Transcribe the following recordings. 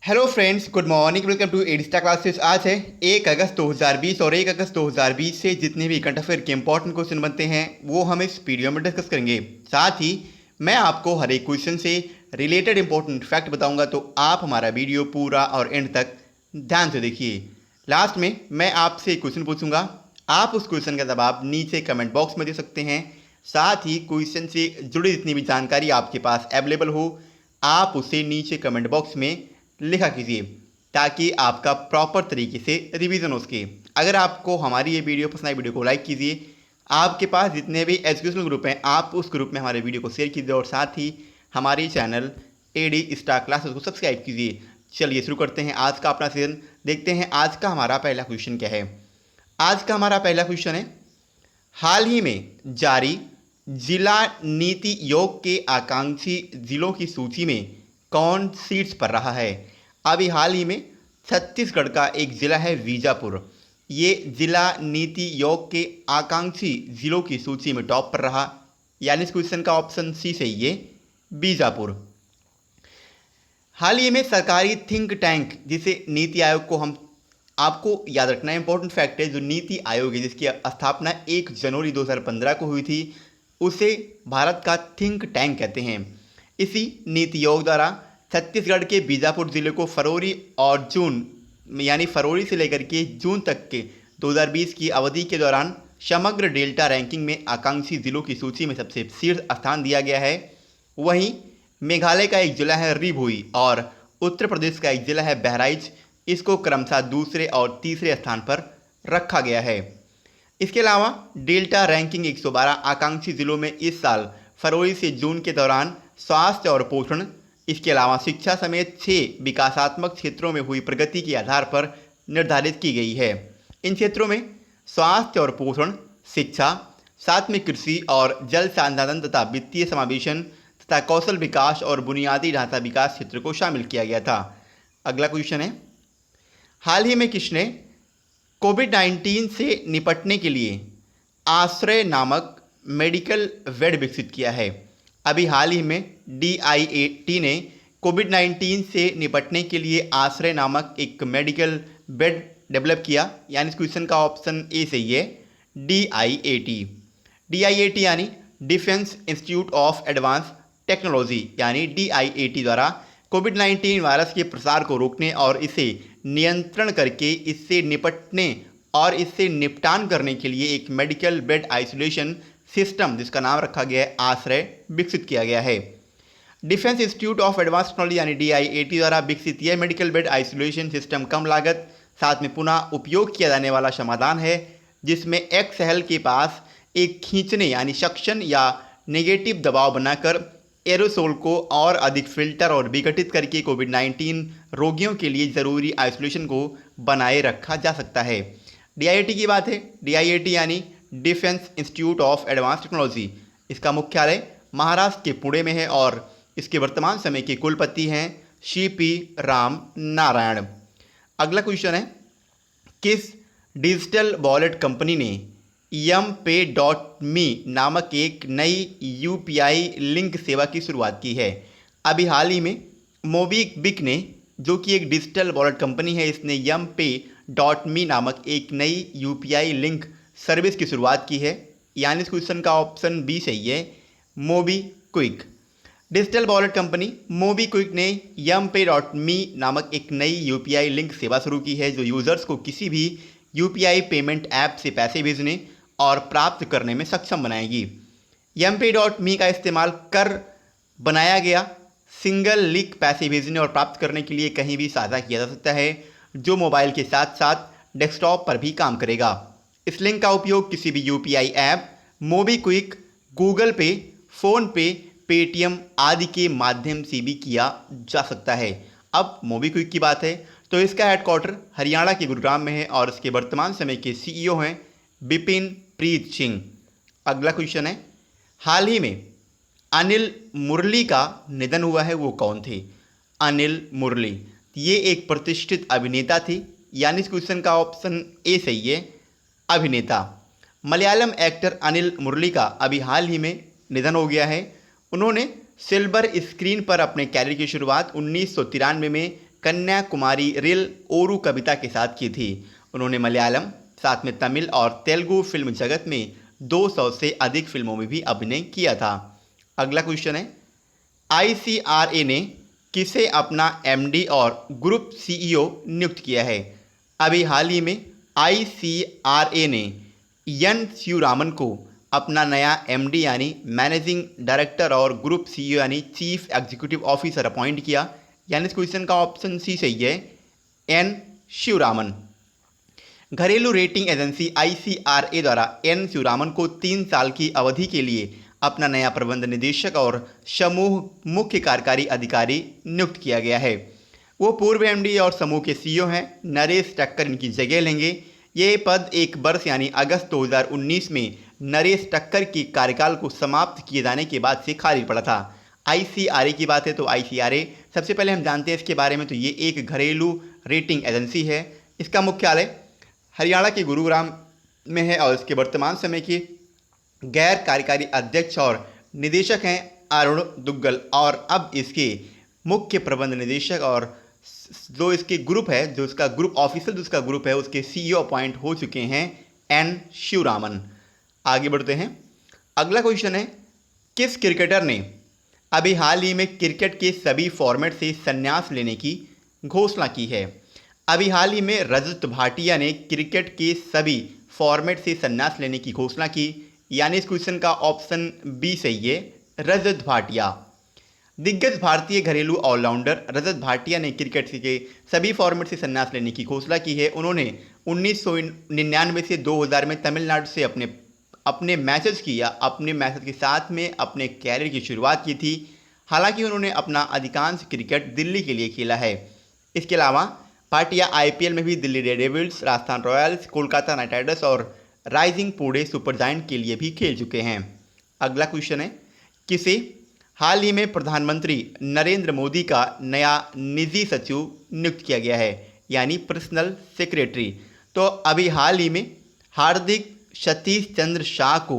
Hello friends, good morning. Welcome to Edista classes. आज है 1 अगस्त 2020 और 1 अगस्त 2020 से जितने भी करंट अफेयर के इंपॉर्टेंट क्वेश्चन बनते हैं वो हम इस वीडियो में डिस्कस करेंगे। साथ ही मैं आपको हर एक क्वेश्चन से रिलेटेड इंपॉर्टेंट फैक्ट बताऊंगा, तो आप हमारा वीडियो पूरा और एंड तक ध्यान से देखिए। लास्ट में मैं आपसे एक क्वेश्चन पूछूंगा, आप उस क्वेश्चन का जवाब नीचे कमेंट बॉक्स में दे सकते हैं। साथ ही क्वेश्चन से जुड़ी जितनी भी जानकारी आपके पास अवेलेबल हो, आप उसे नीचे कमेंट बॉक्स में लिखा कीजिए ताकि आपका प्रॉपर तरीके से रिवीजन हो सके। अगर आपको हमारी ये वीडियो पसंद आई, वीडियो को लाइक कीजिए। आपके पास जितने भी एजुकेशनल ग्रुप हैं, आप उस ग्रुप में हमारे वीडियो को शेयर कीजिए और साथ ही हमारे चैनल एडी स्टार क्लासेस को सब्सक्राइब कीजिए। चलिए शुरू करते हैं आज का अपना सेशन। देखते हैं आज का हमारा पहला क्वेश्चन क्या है। आज का हमारा पहला क्वेश्चन है, हाल ही में जारी जिला नीति योग के आकांक्षी जिलों की सूची में कौन सीट्स पर रहा है। अभी हाल ही में छत्तीसगढ़ का एक जिला है बीजापुर, ये जिला नीति योग के आकांक्षी जिलों की सूची में टॉप पर रहा, यानी इस क्वेश्चन का ऑप्शन सी सही है, बीजापुर। हाल ही में सरकारी थिंक टैंक जिसे नीति आयोग को हम आपको याद रखना है, इंपॉर्टेंट फैक्ट है, जो नीति आयोग है जिसकी स्थापना 1 जनवरी 2015 को हुई थी, उसे भारत का थिंक टैंक कहते हैं। इसी नीति आयोग द्वारा छत्तीसगढ़ के बीजापुर जिले को फरवरी और जून, यानी फरवरी से लेकर के जून तक के 2020 की अवधि के दौरान समग्र डेल्टा रैंकिंग में आकांक्षी जिलों की सूची में सबसे शीर्ष स्थान दिया गया है। वहीं मेघालय का एक जिला है रिभुई और उत्तर प्रदेश का एक जिला है बहराइच, इसको क्रमशः दूसरे और तीसरे स्थान पर रखा गया है। इसके अलावा डेल्टा रैंकिंग 112 आकांक्षी जिलों में इस साल फरवरी से जून के दौरान स्वास्थ्य और पोषण, इसके अलावा शिक्षा समेत 6 विकासात्मक क्षेत्रों में हुई प्रगति के आधार पर निर्धारित की गई है। इन क्षेत्रों में स्वास्थ्य और पोषण, शिक्षा, साथ में कृषि और जल संसाधन तथा वित्तीय समावेशन तथा कौशल विकास और बुनियादी ढांचा विकास क्षेत्र को शामिल किया गया था। अगला क्वेश्चन है, हाल ही में किसने कोविड-19 से निपटने के लिए आश्रय नामक मेडिकल बेड विकसित किया है। अभी हाल ही में DIAT ने कोविड-19 से निपटने के लिए आश्रय नामक एक मेडिकल बेड डेवलप किया, यानी इस क्वेश्चन का ऑप्शन ए सही है, DIAT। DIAT यानी defence institute of advance technology, यानी DIAT द्वारा कोविड-19 वायरस के प्रसार को रोकने और इसे नियंत्रण करके इससे निपटने और इससे निपटान करने के लिए एक मेडिकल बेड आइसोलेशन सिस्टम, जिसका नाम रखा गया है आश्रय, विकसित किया गया है। Defence institute of advance technology यानी DIAT द्वारा विकसित यह मेडिकल बेड आइसोलेशन सिस्टम कम लागत, साथ में पुनः उपयोग किया जाने वाला समाधान है, जिसमें एक्सहेल के पास एक खींचने यानी सक्शन या नेगेटिव दबाव बनाकर एरोसोल को और अधिक फिल्टर और विघटित करके कोविड-19 रोगियों के लिए ज़रूरी आइसोलेशन को बनाए रखा जा सकता है। DIAT की बात है, DIAT यानी defence institute of advance technology, इसका मुख्यालय महाराष्ट्र के पुणे में है और इसके वर्तमान समय के कुलपति हैं CP राम नारायण। अगला क्वेश्चन है, किस डिजिटल वॉलेट कंपनी ने YumPay.me नामक एक नई UPI लिंक सेवा की शुरुआत की है। अभी हाल ही में मोबीक्विक ने, जो कि एक डिजिटल वॉलेट कंपनी है, इसने YumPay.me नामक एक नई UPI लिंक सर्विस की शुरुआत की है, यानी इस क्वेश्चन का ऑप्शन बी सही है, MobiKwik. Digital wallet company MobiKwik ने YumPay.me नामक एक नई UPI लिंक सेवा शुरू की है, जो यूजर्स को किसी भी UPI पेमेंट ऐप से पैसे भेजने और प्राप्त करने में सक्षम बनाएगी। YumPay.me का इस्तेमाल कर बनाया गया सिंगल लिंक पैसे भेजने और प्राप्त करने के लिए कहीं भी साझा किया जा सकता है, जो मोबाइल के साथ साथ डेस्कटॉप पर भी काम करेगा। इस लिंक का उपयोग किसी भी UPI ऐप, मोबीक्विक, गूगल पे, फ़ोन पे, पेटीएम आदि के माध्यम से भी किया जा सकता है। अब मोबीक्विक की बात है तो इसका हेडक्वार्टर हरियाणा के गुरुग्राम में है और इसके वर्तमान समय के CEO हैं विपिन प्रीत सिंह। अगला क्वेश्चन है, हाल ही में अनिल मुरली का निधन हुआ है, वो कौन थे। अनिल मुरली ये एक प्रतिष्ठित अभिनेता थे, यानी इस क्वेश्चन का ऑप्शन ए सही है, अभिनेता। मलयालम एक्टर अनिल मुरली का अभी हाल ही में निधन हो गया है। उन्होंने सिल्वर स्क्रीन पर अपने कैरियर की शुरुआत 1993 में कन्याकुमारी रिल ओरू कविता के साथ की थी। उन्होंने मलयालम, साथ में तमिल और तेलुगु फिल्म जगत में 200 से अधिक फिल्मों में भी अभिनय किया था। अगला क्वेश्चन है, आईसीआरए ने किसे अपना एमडी और ग्रुप सीईओ नियुक्त किया है? अभी हाल ही में आईसीआरए ने एन शिवरामन को अपना नया एमडी यानी मैनेजिंग डायरेक्टर और ग्रुप सीईओ यानी चीफ एग्जीक्यूटिव ऑफिसर अपॉइंट किया। यानी इस क्वेश्चन का ऑप्शन सी सही है, एन शिवरामन। घरेलू रेटिंग एजेंसी आईसीआरए द्वारा एन शिवरामन को 3 साल की अवधि के लिए अपना नया प्रबंध निदेशक और समूह मुख्य कार्यकारी अधिकारी नियुक्त किया गया है। वो पूर्व एमडी और समूह के सीईओ हैं। नरेश टक्कर इनकी जगह लेंगे। ये पद 1 वर्ष यानी अगस्त 2019 में नरेश टक्कर के कार्यकाल को समाप्त किए जाने के बाद से खाली पड़ा था। आईसीआरए की बात है तो आईसीआरए सबसे पहले हम जानते हैं इसके बारे में, तो ये एक घरेलू रेटिंग एजेंसी है। इसका मुख्यालय हरियाणा के गुरुग्राम में है और इसके वर्तमान समय के गैर कार्यकारी अध्यक्ष और निदेशक हैं अरुण दुग्गल। और अब इसके मुख्य प्रबंध निदेशक और जो इसके ग्रुप है, जो इसका ग्रुप ऑफिसर जो इसका ग्रुप है, उसके सीईओ अपॉइंट हो चुके हैं एन शिवरामन। आगे बढ़ते हैं। अगला क्वेश्चन है, किस क्रिकेटर ने अभी हाल ही में क्रिकेट के सभी फॉर्मेट से संन्यास लेने की घोषणा की है? अभी हाल ही में रजत भाटिया ने क्रिकेट के सभी फॉर्मेट से संन्यास लेने की घोषणा की। यानी इस क्वेश्चन का ऑप्शन बी सही है, रजत भाटिया। दिग्गज भारतीय घरेलू ऑलराउंडर रजत भाटिया ने क्रिकेट के सभी फॉर्मेट से संन्यास लेने की घोषणा की है। उन्होंने 1999 से 2000 में तमिलनाडु से अपने मैचेस के साथ में अपने कैरियर की शुरुआत की थी। हालांकि उन्होंने अपना अधिकांश क्रिकेट दिल्ली के लिए खेला है। इसके अलावा भाटिया आईपीएल में भी Delhi Daredevils, Rajasthan Royals, Kolkata night Riders और राइजिंग पुणे सुपर जायंट के लिए भी खेल चुके हैं। अगला क्वेश्चन है, किसे हाल ही में प्रधानमंत्री नरेंद्र मोदी का नया निजी सचिव नियुक्त किया गया है, यानी पर्सनल सेक्रेटरी? तो अभी हाल ही में हार्दिक सतीश चंद्र शाह को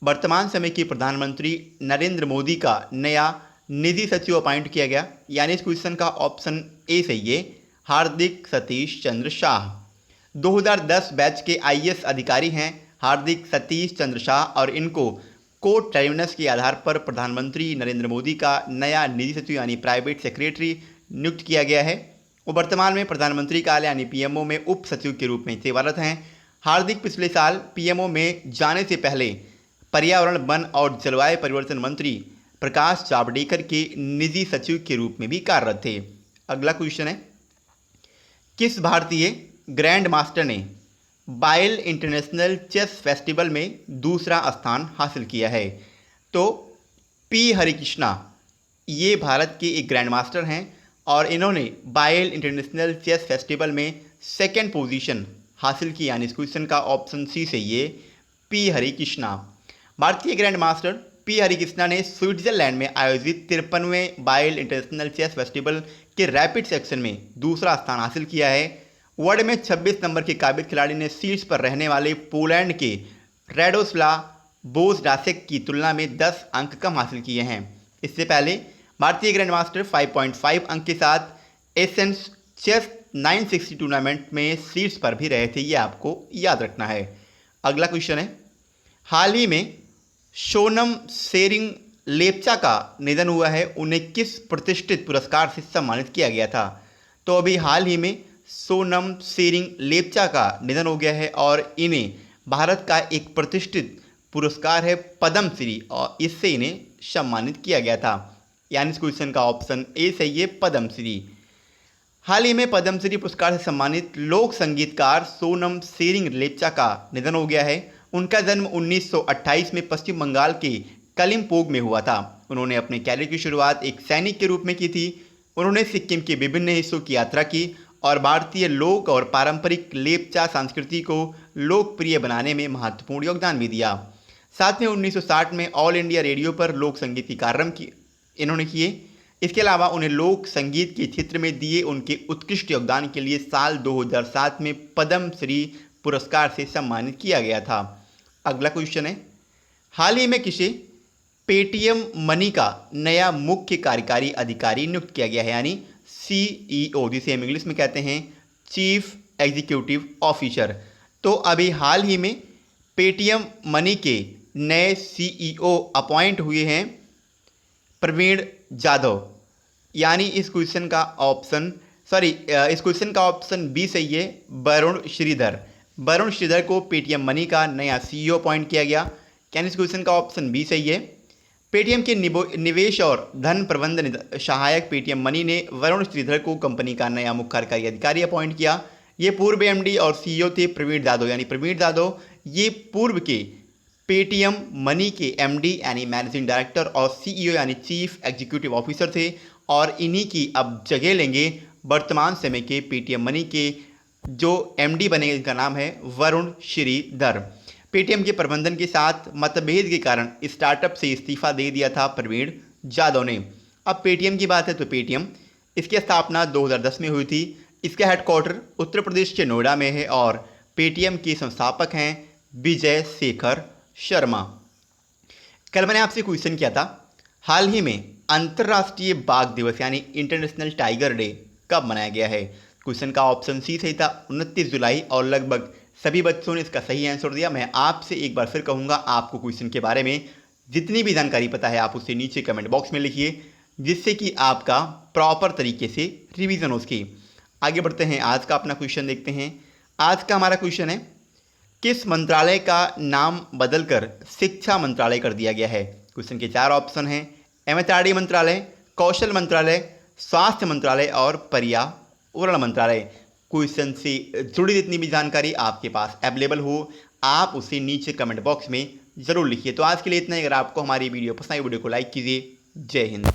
वर्तमान समय के प्रधानमंत्री नरेंद्र मोदी का नया निजी सचिव अपॉइंट किया गया। यानी इस क्वेश्चन का ऑप्शन ए सही है, हार्दिक सतीश चंद्र शाह। 2010 बैच के आईएएस अधिकारी हैं हार्दिक सतीश चंद्र शाह और इनको कोर्ट टाइमनेस के आधार पर प्रधानमंत्री नरेंद्र मोदी का नया निजी सचिव यानी प्राइवेट सेक्रेटरी नियुक्त किया गया है। वो वर्तमान में प्रधानमंत्री कार्यालय यानी पीएमओ में उप सचिव के रूप में सेवारत हैं। हार्दिक पिछले साल पीएमओ में जाने से पहले पर्यावरण, वन और जलवायु परिवर्तन मंत्री प्रकाश जावड़ेकर के निजी सचिव के रूप में भी कार्यरत थे। अगला क्वेश्चन है, किस भारतीय ग्रैंड मास्टर ने बाइल इंटरनेशनल चेस फेस्टिवल में दूसरा स्थान हासिल किया है? तो पी हरिकृष्णा ये भारत के एक ग्रैंड मास्टर हैं और इन्होंने बाइल इंटरनेशनल चेस फेस्टिवल में 2nd पोजीशन हासिल की। यानी इस क्वेश्चन का ऑप्शन सी सही है, पी हरिकृष्णा। भारतीय ग्रैंड मास्टर पी हरिकृष्णा ने स्विट्जरलैंड में आयोजित 53वें बाइल इंटरनेशनल चेस फेस्टिवल के रैपिड सेक्शन में दूसरा स्थान हासिल किया है। वर्ल्ड में 26 नंबर के काबिल खिलाड़ी ने शीर्ष पर रहने वाले पोलैंड के राडोस्लाव बोजडासेक की तुलना में 10 अंक कम हासिल किए हैं। इससे पहले भारतीय ग्रैंड मास्टर 5.5 अंक के साथ एसेंस चेस 960 टूर्नामेंट में शीर्ष पर भी रहे थे, ये आपको याद रखना है। अगला क्वेश्चन है, हाल ही में सोनम शेरिंग लेप्चा का निधन हुआ है, उन्हें किस प्रतिष्ठित पुरस्कार से सम्मानित किया गया था? तो अभी हाल ही में सोनम शेरिंग लेप्चा का निधन हो गया है और इन्हें भारत का एक प्रतिष्ठित पुरस्कार है पद्मश्री और इससे इन्हें सम्मानित किया गया था। यानी इस क्वेश्चन का ऑप्शन ए सही है, पद्मश्री। हाल ही में पद्मश्री पुरस्कार से सम्मानित लोक संगीतकार सोनम शेरिंग लेप्चा का निधन हो गया है। उनका जन्म 1928 में पश्चिम बंगाल के कलिम्पोंग में हुआ था। उन्होंने अपने कैरियर की शुरुआत एक सैनिक के रूप में की थी। उन्होंने सिक्किम के विभिन्न हिस्सों की यात्रा की और भारतीय लोक और पारंपरिक लेप्चा संस्कृति को लोकप्रिय बनाने में महत्वपूर्ण योगदान भी दिया। साथ में 1960 में ऑल इंडिया रेडियो पर लोक संगीत के कार्यक्रम इन्होंने किए। इसके अलावा उन्हें लोक संगीत के क्षेत्र में दिए उनके उत्कृष्ट योगदान के लिए साल 2007 में पद्मश्री पुरस्कार से सम्मानित किया गया था। अगला क्वेश्चन है, हाल ही में किसे पेटीएम मनी का नया मुख्य कार्यकारी अधिकारी नियुक्त किया गया है, यानी CEO, जिसे हम इंग्लिश में कहते हैं चीफ एग्जीक्यूटिव ऑफिसर। तो अभी हाल ही में पेटीएम मनी के नए CEO अपॉइंट हुए हैं प्रवीण जाधव। यानी इस क्वेश्चन का ऑप्शन बी सही है, वरुण श्रीधर। वरुण श्रीधर को पेटीएम मनी का नया CEO अपॉइंट किया गया, यानी इस क्वेश्चन का ऑप्शन बी सही है। पेटीएम के निवेश और धन प्रबंधन सहायक पेटीएम मनी ने वरुण श्रीधर को कंपनी का नया मुख्य कार्यकारी अधिकारी अपॉइंट किया। ये पूर्व MD और CEO थे प्रवीण जाधव, यानी प्रवीण जाधव ये पूर्व के पेटीएम मनी के MD यानी मैनेजिंग डायरेक्टर और CEO यानी चीफ एग्जीक्यूटिव ऑफिसर थे, और इन्हीं की अब जगह लेंगे वर्तमान समय के पेटीएम मनी के जो MD बनेंगे, इनका नाम है वरुण श्रीधर। पेटीएम के प्रबंधन के साथ मतभेद के कारण स्टार्टअप से इस्तीफा दे दिया था प्रवीण जाधव ने। अब पेटीएम की बात है तो पेटीएम इसकी स्थापना 2010 में हुई थी। इसका हेडक्वार्टर उत्तर प्रदेश के नोएडा में है और पेटीएम के संस्थापक हैं विजय शेखर शर्मा। कल मैंने आपसे क्वेश्चन किया था, हाल ही में अंतर्राष्ट्रीय बाघ दिवस यानी इंटरनेशनल टाइगर डे कब मनाया गया है? क्वेश्चन का ऑप्शन सी सही था 29 जुलाई, और लगभग सभी बच्चों ने इसका सही आंसर दिया। मैं आपसे एक बार फिर कहूँगा, आपको क्वेश्चन के बारे में जितनी भी जानकारी पता है आप उसे नीचे कमेंट बॉक्स में लिखिए, जिससे कि आपका प्रॉपर तरीके से रिवीजन हो उसकी। आगे बढ़ते हैं, आज का अपना क्वेश्चन देखते हैं। आज का हमारा क्वेश्चन है, किस मंत्रालय का नाम बदलकर शिक्षा मंत्रालय कर दिया गया है? क्वेश्चन के 4 ऑप्शन हैं, MHRD मंत्रालय, कौशल मंत्रालय, स्वास्थ्य मंत्रालय और पर्यावरण मंत्रालय। क्वेश्चन से जुड़ी जितनी भी जानकारी आपके पास अवेलेबल हो, आप उसे नीचे कमेंट बॉक्स में ज़रूर लिखिए। तो आज के लिए इतना ही। अगर आपको हमारी वीडियो पसंद आई, वीडियो को लाइक कीजिए। जय हिंद।